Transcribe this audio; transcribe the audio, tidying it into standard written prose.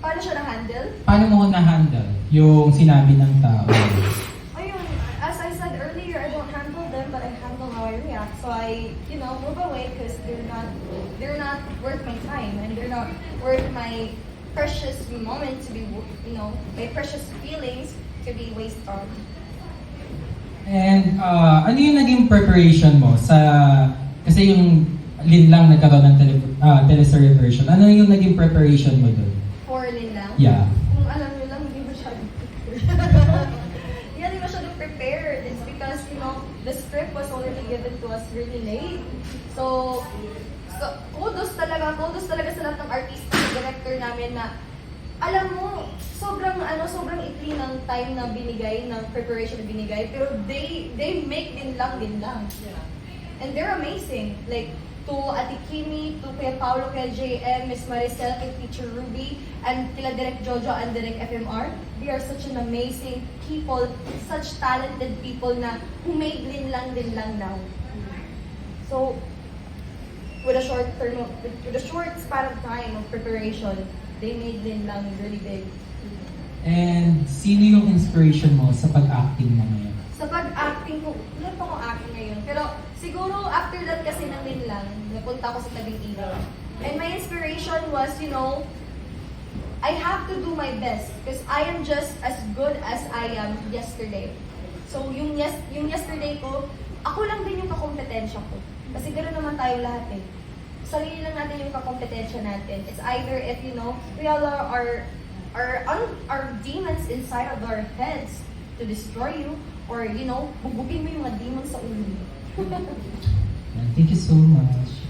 Paano siya na-handle? Paano mo na-handle yung sinabi ng tao? Ayun, as I said earlier, I don't handle them, but I handle how I react. So I, move away because they're not worth my time, and they're not worth my precious moment to be, my precious feelings to be wasted on. And ano yung naging preparation mo sa, kasi yung Lin lang nagkaroon ng teleserye version, ano yung naging preparation mo doon? For Lin lang? Yeah. Kung alam nyo lang, hindi masyadong prepared. Hindi masyadong prepared. It's because, the script was already given to us really late. So kudos talaga sa lahat ng artista at director namin na alam mo, sobrang ikli ng time na binigay, ng preparation na binigay, pero they make din lang. Yeah. And they're amazing. Like, to Ate Kimi, to Kuya Paolo, Kuya JM, Miss Maricel, kay Teacher Ruby, and kila Direk Jojo and Direk FMR. They are such an amazing people, such talented people na who made din lang now. So, with a short span of time of preparation, they made Lin lang really big. And sino yung inspiration mo sa pag-acting mo ngayon? Sa pag-acting ko, wala pa akong acting ngayon. Pero siguro after that kasi ng Lin lang, napunta ako sa tabing ilaw. And my inspiration was, I have to do my best because I am just as good as I am yesterday. So yung yesterday ko, ako lang din yung kakompetensya ko. Kasi gano'n naman tayo lahat eh. Sarili lang natin yung kakompetensya natin. It's either if, we all are demons inside of our heads to destroy you, or, bubugin mo yung mga demons sa ulo mo. Thank you so much.